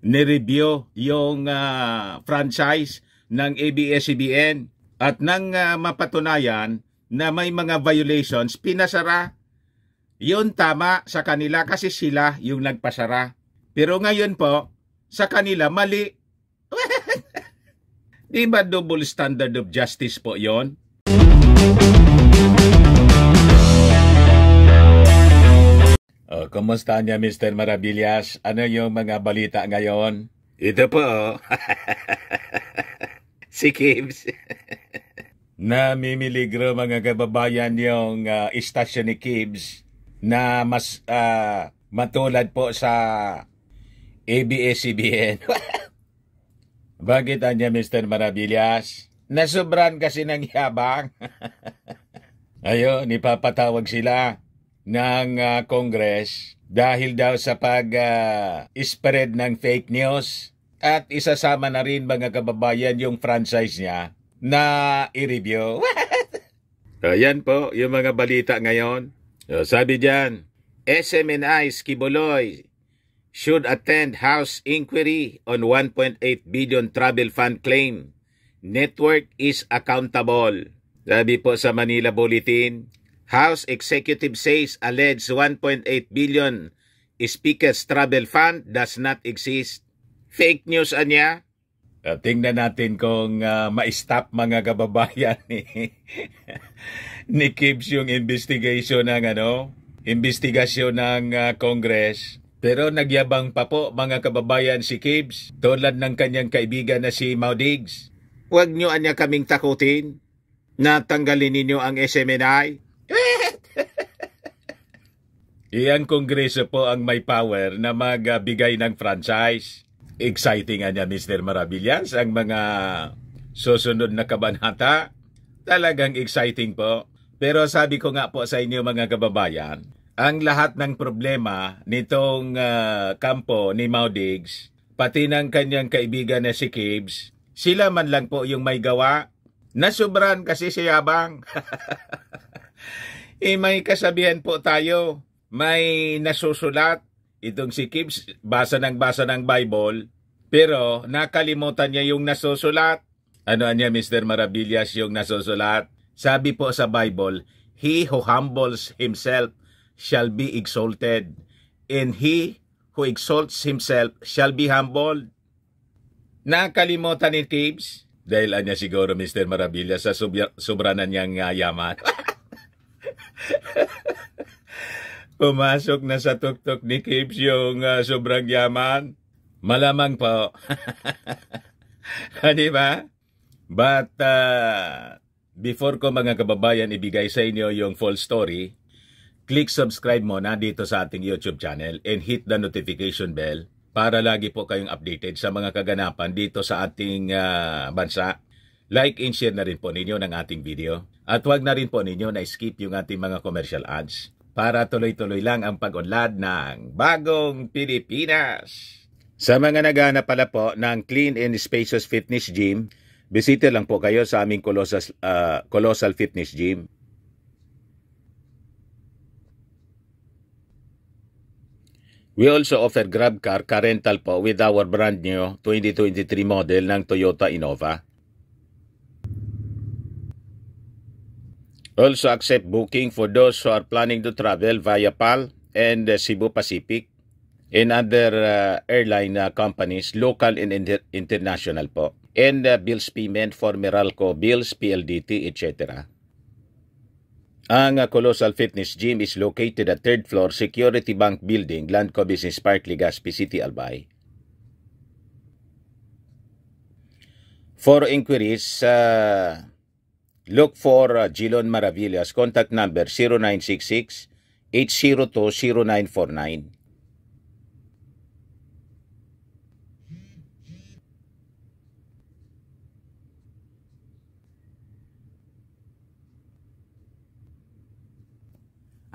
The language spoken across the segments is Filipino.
nireview yung franchise ng ABS-CBN at nang mapatunayan na may mga violations, pinasara. Yun tama sa kanila kasi sila yung nagpasara. Pero ngayon po, sa kanila mali. Di ba double standard of justice po yon? Kumusta niya Mr. Maravillas? Ano yung mga balita ngayon? Ito po. Si Kibs. Namimiligro mga kababayan yung istasyon ni Kibs na mas matulad po sa ABS-CBN. Bakit niya Mr. Maravillas? Nasobran kasi ng yabang. Ayun, ipapatawag sila ng Congress dahil daw sa pag-spread ng fake news at isasama na rin mga kababayan yung franchise niya na i-review. Ayan po yung mga balita ngayon. Sabi dyan, SMNI Skiboloy should attend House inquiry on 1.8 billion travel fund claim. Network is accountable. Sabi po sa Manila Bulletin, House Executive says alleged 1.8 billion Speaker's Travel Fund does not exist. Fake news anya? Tingnan natin kung ma-stop mga kababayan ni Kibs yung investigasyon ng Congress. Pero nagyabang pa po mga kababayan si Kibs tulad ng kanyang kaibigan na si Maudigs. Huwag nyo anya kaming takutin na tanggalin ninyo ang SMNI. Iyang kongreso po ang may power na magbigay ng franchise. Exciting niya Mr. Maravillas ang mga susunod na kabanata. Talagang exciting po. Pero sabi ko nga po sa inyo mga kababayan, ang lahat ng problema nitong kampo ni Maudigs, pati ng kanyang kaibigan na si Kibs, sila man lang po yung may gawa. Nasobran kasi si Yabang. May kasabihan po tayo, may nasusulat. Itong si Kibs, basa ng Bible, pero nakalimutan niya yung nasusulat. Ano niya Mr. Maravillas yung nasusulat? Sabi po sa Bible, he who humbles himself shall be exalted, and he who exalts himself shall be humbled. Nakalimutan ni Kibs? Dahil anya siguro Mr. Maravillas sa sobranan niyang yaman. Pumasok na sa tuktok ni Kibs yung sobrang yaman. Malamang po. Di ba? But before ko mga kababayan ibigay sa inyo yung full story, click subscribe muna dito sa ating YouTube channel and hit the notification bell para lagi po kayong updated sa mga kaganapan dito sa ating bansa. Like and share na rin po ninyo ng ating video. At huwag na rin po ninyo na skip yung ating mga commercial ads para tuloy-tuloy lang ang pag-unlad ng bagong Pilipinas. Sa mga naghahanap pala po ng clean and spacious fitness gym, bisita lang po kayo sa aming Colossal Fitness Gym. We also offer grab car rental po with our brand new 2023 model ng Toyota Innova. Also accept booking for those who are planning to travel via PAL and Cebu Pacific and other airline companies, local and international po. And bills payment for Meralco bills, PLDT, etc. Ang Colossal Fitness Gym is located at 3rd floor Security Bank Building, Landco Business Park, Legazpi City, Albay. For inquiries, look for Gilon Maravillas. Contact number 0966-802-0949.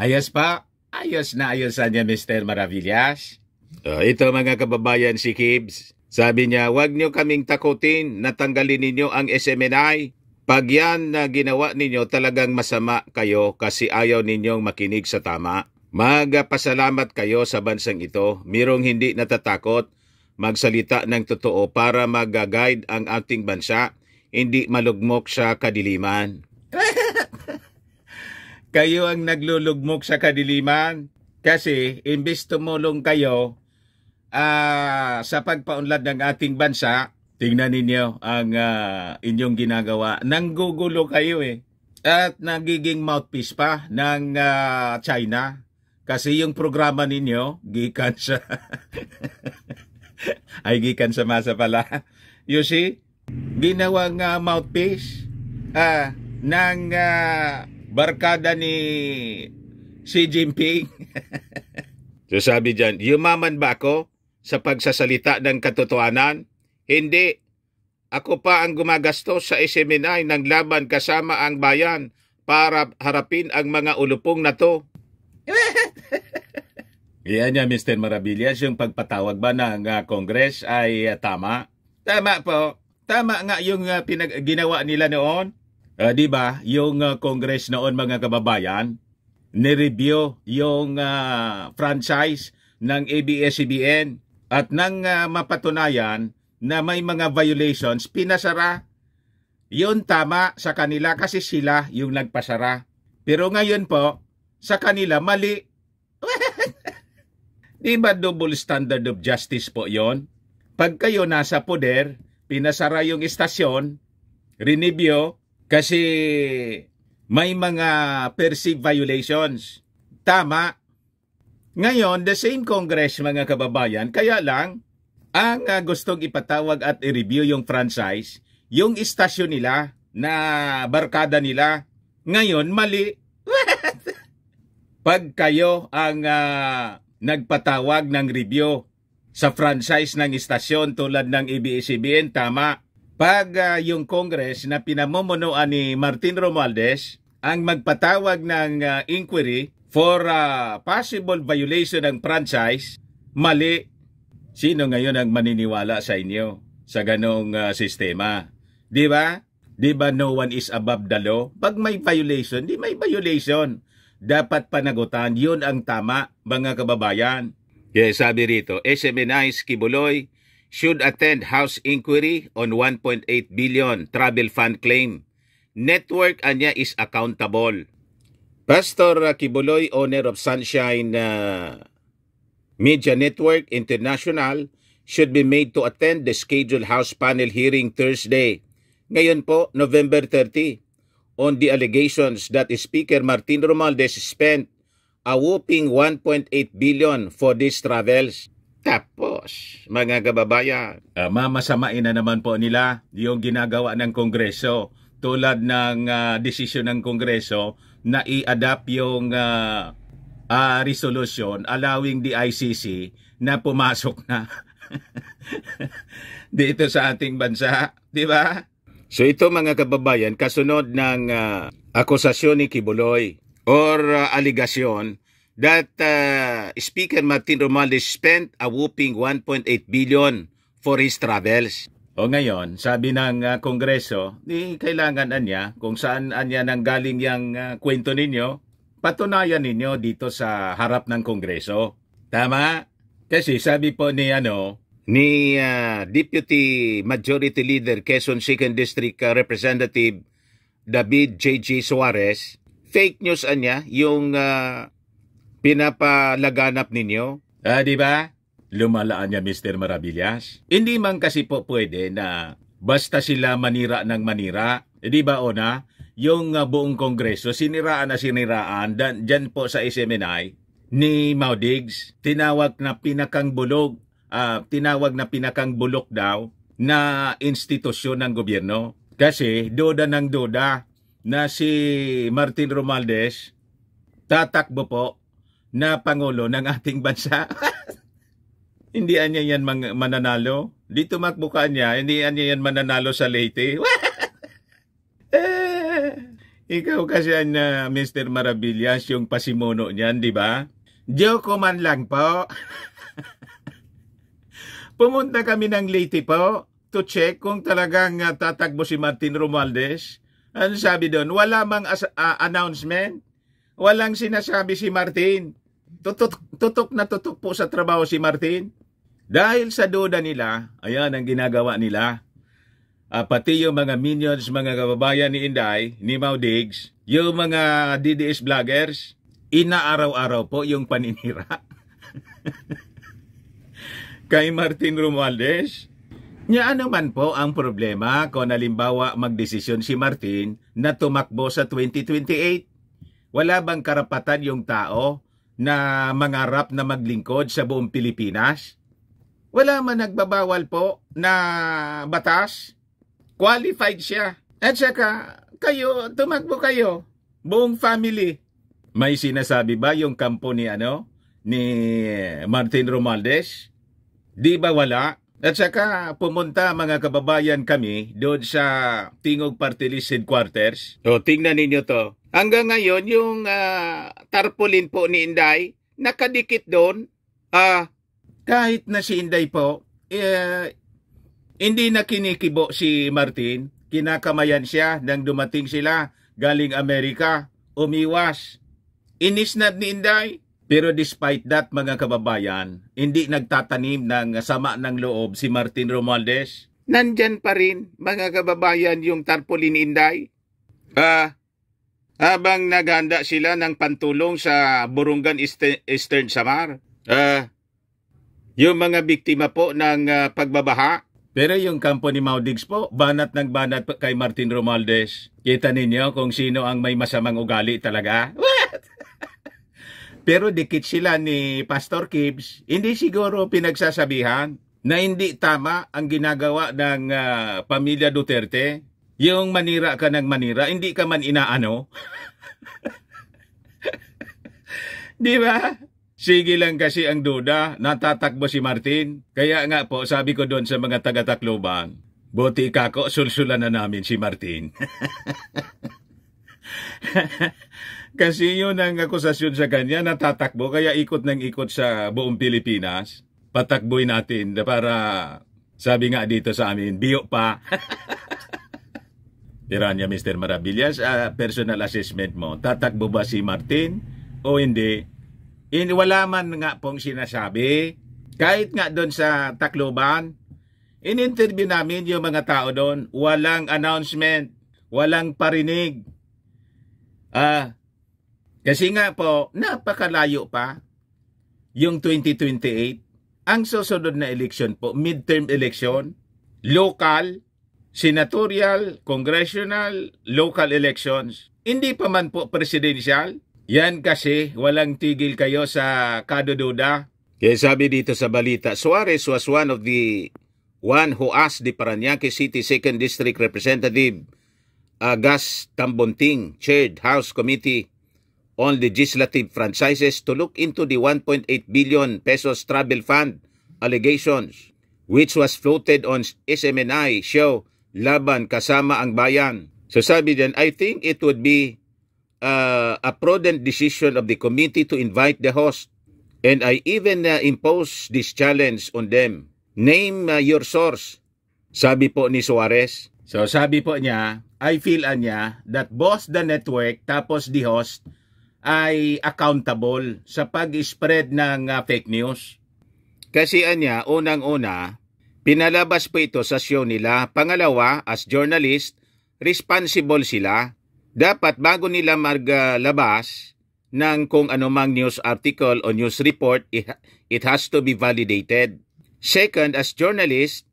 Ayos pa? Ayos na niya Mr. Maravillas. Ito mga kababayan si Kibs. Sabi niya, huwag niyo kaming takutin na tanggalin ninyo ang SMNI. Pag yan na ginawa ninyo talagang masama kayo kasi ayaw ninyong makinig sa tama. Magpasalamat kayo sa bansang ito. Mirong hindi natatakot magsalita ng totoo para mag-guide ang ating bansa, hindi malugmok sa kadiliman. Kayo ang naglulugmok sa kadiliman kasi imbes tumulong kayo sa pagpaunlad ng ating bansa, tingnan ninyo ang inyong ginagawa. Nanggugulo kayo eh. At nagiging mouthpiece pa ng China. Kasi yung programa ninyo, gikan sa ay gikan sa masa pala. You see, ginawang mouthpiece ng barkada ni Xi Jinping. So sabi dyan, yumaman ba ako sa pagsasalita ng katotohanan? Hindi. Ako pa ang gumagastos sa SMNI ng laban kasama ang bayan para harapin ang mga ulupong na to. Iyan niya, Mr. Maravillas, yung pagpatawag ba ng Congress ay tama? Tama po. Tama nga yung ginawa nila noon. Di ba, yung Congress noon, mga kababayan, nireview yung franchise ng ABS-CBN at nang mapatunayan na may mga violations, pinasara. Yun tama sa kanila kasi sila yung nagpasara. Pero ngayon po, sa kanila mali. Di ba double standard of justice po yon? Pag kayo nasa poder, pinasara yung istasyon, rineview, kasi may mga perceived violations. Tama. Ngayon, the same Congress, mga kababayan, kaya lang, ang gustong ipatawag at i-review yung franchise, yung istasyon nila na barkada nila. Ngayon, mali. Pag kayo ang nagpatawag ng review sa franchise ng istasyon tulad ng ABS-CBN, tama. Pag yung Congress na pinamumunuan ni Martin Romualdez ang magpatawag ng inquiry for possible violation ng franchise, mali. Sino ngayon ang maniniwala sa inyo sa ganong sistema? Di ba? Di ba no one is above the law? Pag may violation, di may violation. Dapat panagutan. Yun ang tama, mga kababayan. Yes, sabi rito, SMNI's Kibuloy should attend House inquiry on 1.8 billion travel fund claim. Network anya is accountable. Pastor Kibuloy, owner of Sunshine Media Network International, should be made to attend the scheduled House panel hearing Thursday. Ngayon po, November 30, on the allegations that Speaker Martin Romualdez spent a whopping 1.8 billion for these travels. Tapos, mga kababayan, mamasamain na naman po nila yung ginagawa ng Kongreso tulad ng desisyon ng Kongreso na i-adapt yung resolution allowing the ICC na pumasok na dito sa ating bansa, di ba? So ito, mga kababayan, kasunod ng akusasyon ni Kibuloy or aligasyon that Speaker Martin Romualdez spent a whooping 1.8 billion for his travels. O ngayon, sabi ng Kongreso, di kailangan anya kung saan anya nanggaling yung kwento ninyo, patunayan ninyo dito sa harap ng Kongreso. Tama? Kasi sabi po ni Deputy Majority Leader Quezon 2nd District Representative David J.G. Suarez, fake news anya yung pinapalaganap ninyo. Di ba? Lumalaan niya, Mr. Maravillas. Hindi man kasi po pwede na basta sila manira ng manira. Di ba, Ona? Yung buong Kongreso, siniraan na siniraan. Dyan po sa SMNI ni Maudigs, tinawag na pinakang bulok daw na institusyon ng gobyerno. Kasi duda ng duda na si Martin Romualdez tatakbo po na Pangulo ng ating bansa. Hindi anya yan mananalo. Di tumakbukan niya, hindi anya yan mananalo sa Leyte. Ikaw kasi Mr. Maravillas, yung pasimuno niyan, di ba? Joke man lang po. Pumunta kami ng Leyte po to check kung talagang tatakbo si Martin Romualdez. Ano sabi doon? Wala mang announcement. Walang sinasabi si Martin. Tutok na tutok po sa trabaho si Martin. Dahil sa duda nila, ayan ang ginagawa nila. Pati yung mga minions, mga kababayan ni Inday, ni Mau Diggs, yung mga DDS vloggers, inaaraw-araw po yung paninira kay Martin Romualdez. Nya ano man po ang problema kung halimbawa magdesisyon si Martin na tumakbo sa 2028? Wala bang karapatan yung tao na mangarap na maglingkod sa buong Pilipinas? Wala man nagbabawal po na batas. Qualified siya. At saka, kayo, tumakbo kayo. Buong family. May sinasabi ba yung kampo ni Martin Romualdez? Di ba wala? At saka, pumunta mga kababayan kami doon sa Tingog Party List Headquarters. O, tingnan ninyo to. Hanggang ngayon, yung tarpaulin po ni Inday, nakadikit doon. Kahit na si Inday po, hindi na kinikibo si Martin. Kinakamayan siya nang dumating sila galing Amerika. Umiwas. Inis na ni Inday. Pero despite that, mga kababayan, hindi nagtatanim ng sama ng loob si Martin Romualdez. Nandyan pa rin, mga kababayan, yung tarpaulin ni Inday. Habang naghanda sila ng pantulong sa Burungan Eastern Samar. Yung mga biktima po ng pagbabaha. Pero yung kampo ni Mau Diggs po, banat ng banat kay Martin Romualdez. Kita ninyo kung sino ang may masamang ugali talaga. What? Pero dikit sila ni Pastor Gibbs, hindi siguro pinagsasabihan na hindi tama ang ginagawa ng pamilya Duterte. Yung manira ka ng manira, hindi ka man inaano. Di ba? Sige lang kasi ang duda, natatakbo si Martin. Kaya nga po, sabi ko doon sa mga taga-Tacloban, buti kako, sulsulan na namin si Martin. Kasi yun ang akusasyon sa kanya, natatakbo, kaya ikot ng ikot sa buong Pilipinas. Patakboy natin para, sabi nga dito sa amin, biyo pa. Tiranya, Mr. Maravillas, personal assessment mo, tatakbo ba si Martin o hindi? Wala man nga pong sinasabi. Kahit nga doon sa Tacloban, in-interview namin yung mga tao doon, walang announcement, walang parinig. Kasi nga po, napakalayo pa yung 2028. Ang susunod na election po, midterm election, local, senatorial, congressional, local elections. Hindi pa man po presidential. Yan kasi walang tigil kayo sa kadududa. Kaya sabi dito sa balita, Suarez was one who asked the Parañaque City 2nd District Representative Gas Tambonting, chaired House Committee on Legislative Franchises to look into the 1.8 billion pesos travel fund allegations, which was floated on SMNI show Laban Kasama ang Bayan. So sabi dyan, I think it would be a prudent decision of the committee to invite the host. And I even impose this challenge on them. Name your source, sabi po ni Suarez. So sabi po niya, I feel niya that both the network tapos the host ay accountable sa pag-spread ng fake news. Kasi niya, unang-una, pinalabas po ito sa show nila. Pangalawa, as journalist, responsible sila. Dapat bago nila maglabas ng kung anumang news article o news report, it has to be validated. Second, as journalist,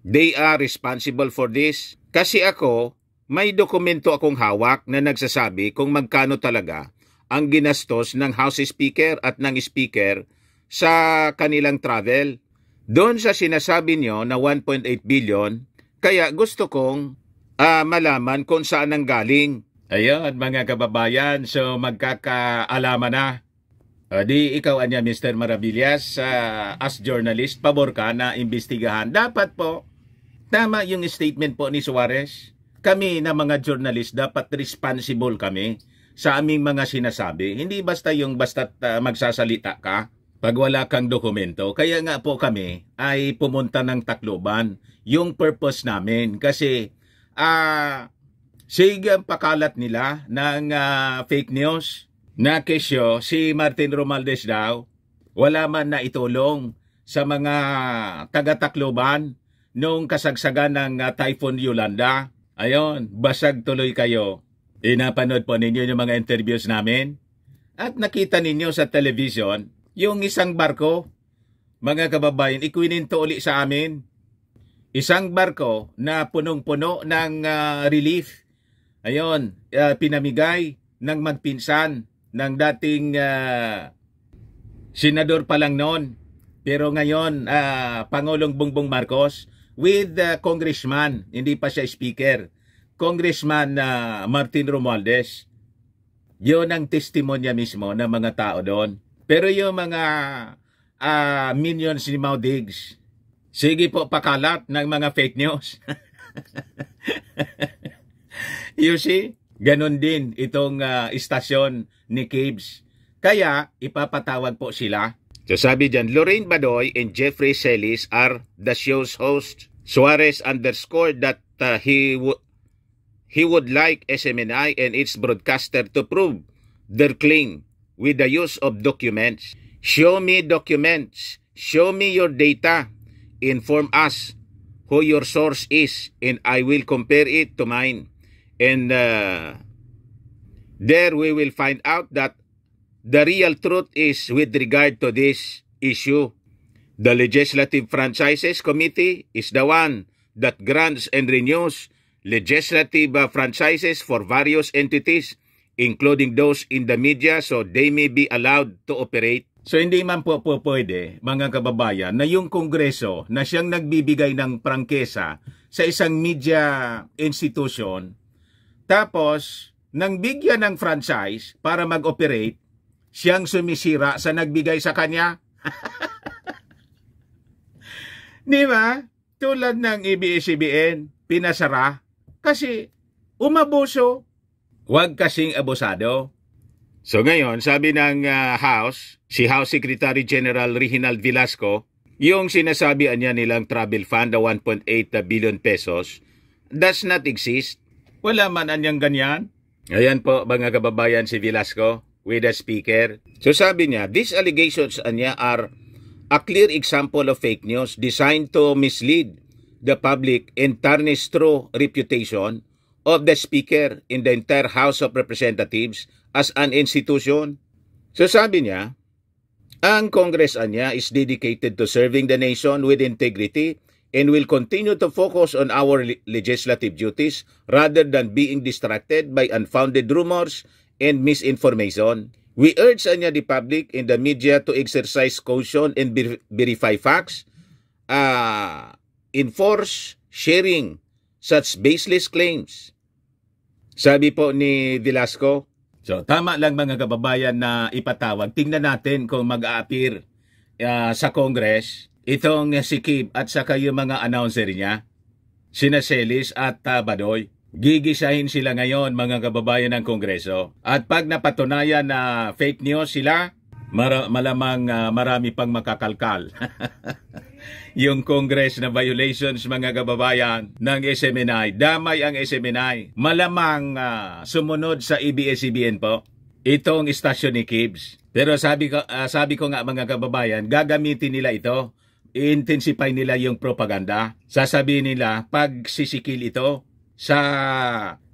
they are responsible for this. Kasi ako, may dokumento akong hawak na nagsasabi kung magkano talaga ang ginastos ng House Speaker at ng Speaker sa kanilang travel. Doon sa sinasabi nyo na 1.8 billion, kaya gusto kong malaman kung saan ang galing. Ayun, mga kababayan, so magkakaalaman na. Di ikaw anya, Mr. Maravillas, as journalist, pabor ka na imbestigahan. Dapat po, tama yung statement po ni Suarez. Kami na mga journalist, dapat responsible kami sa aming mga sinasabi. Hindi basta yung basta't magsasalita ka pag wala kang dokumento. Kaya nga po kami ay pumunta ng Tacloban. Yung purpose namin kasi sige ang pakalat nila ng fake news na kesyo si Martin Romualdez daw wala man na itulong sa mga taga-Tacloban noong kasagsagan ng Typhoon Yolanda. Ayon, basag tuloy kayo. Napanood po ninyo yung mga interviews namin at nakita ninyo sa television yung isang barko, mga kababayan, ikwininto uli sa amin. Isang barko na punong-puno ng relief. Ayon, pinamigay ng magpinsan ng dating senador pa lang noon. Pero ngayon, Pangulong Bongbong Marcos with congressman, hindi pa siya speaker, Congressman Martin Romualdez. Yun ang testimonya mismo ng mga tao doon. Pero yung mga minions ni Mau Diggs, sige po pakalat ng mga fake news. You see, ganun din itong istasyon ni Kibs. Kaya ipapatawag po sila. So sabi dyan, Lorraine Badoy and Jeffrey Celis are the show's host. Suarez underscored that he would like SMNI and its broadcaster to prove their claim with the use of documents. Show me documents. Show me your data. Inform us who your source is and I will compare it to mine. And there we will find out that the real truth is with regard to this issue. The Legislative Franchises Committee is the one that grants and renews legislative franchises for various entities, including those in the media, so they may be allowed to operate. So hindi man po pwede, mga kababayan, na yung Kongreso na siyang nagbibigay ng prangkesa sa isang media institution, tapos nang bigyan ng franchise para mag-operate, siyang sumisira sa nagbigay sa kanya. Di ba? Tulad ng ABS-CBN, pinasara kasi umabuso. Huwag kasing abusado. So ngayon, sabi ng House, si House Secretary General Reginald Velasco, yung sinasabihan niya nilang travel fund na 1.8 billion pesos does not exist. Wala man anyang ganyan. Ayan po, mga kababayan, si Velasco with the speaker. So sabi niya, these allegations niya are a clear example of fake news designed to mislead the public and tarnish true reputation of the Speaker in the entire House of Representatives as an institution. So sabi niya, ang Congress niya is dedicated to serving the nation with integrity and will continue to focus on our legislative duties rather than being distracted by unfounded rumors and misinformation. We urge the public and the media to exercise caution and verify facts, enforce sharing such baseless claims. Sabi po ni Velasco. So tama lang mga kababayan na ipatawag. Tingnan natin kung mag-a-appear sa Congress itong si Kib at saka yung mga announcer niya, sina Celis at Badoy. Gigisahin sila ngayon mga kababayan ng Kongreso. At pag napatunayan na fake news sila, malamang marami pang makakalkal. Yung Congress na violations mga kababayan ng SMNI, damay ang SMNI. Malamang sumunod sa ABS-CBN po itong istasyon ni Kibs. Pero sabi ko nga mga kababayan, gagamitin nila ito. I-intensify nila yung propaganda. Sasabihin nila pag sisikil ito sa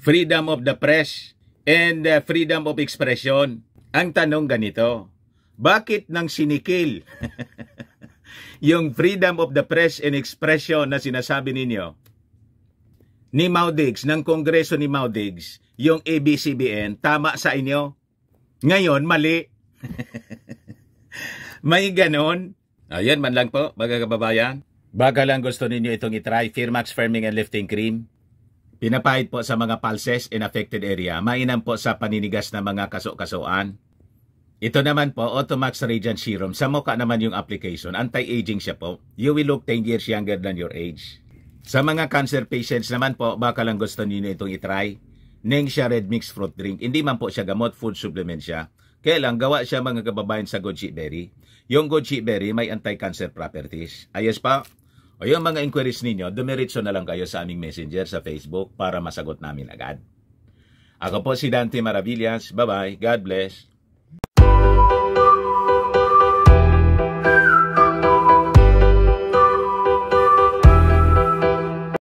freedom of the press and freedom of expression. Ang tanong ganito, bakit nang sinikil yung freedom of the press and expression na sinasabi ninyo ni Mau Diggs, ng Kongreso ni Mau Diggs, yung ABS-CBN, tama sa inyo? Ngayon, mali. May ganon. Ayan man lang po, mga kababayan. Baka lang gusto ninyo itong itry, Firmax Firming and Lifting Cream. Pinapahid po sa mga pulses in affected area. Mainam po sa paninigas na mga kaso-kasuan. Ito naman po, Automax Radiant Serum. Sa mukha naman yung application. Anti-aging siya po. You will look 10 years younger than your age. Sa mga cancer patients naman po, baka lang gusto niyo itong itry. Nengxia Red Mix Fruit Drink. Hindi man po siya gamot, food supplement siya. Kaya lang, gawa siya mga kababayan sa goji berry. Yung goji berry may anti-cancer properties. Ayos pa. O yung mga inquiries ninyo, dumiritso na lang kayo sa aming messenger sa Facebook para masagot namin agad. Ako po si Dante Maravillas. Bye-bye. God bless.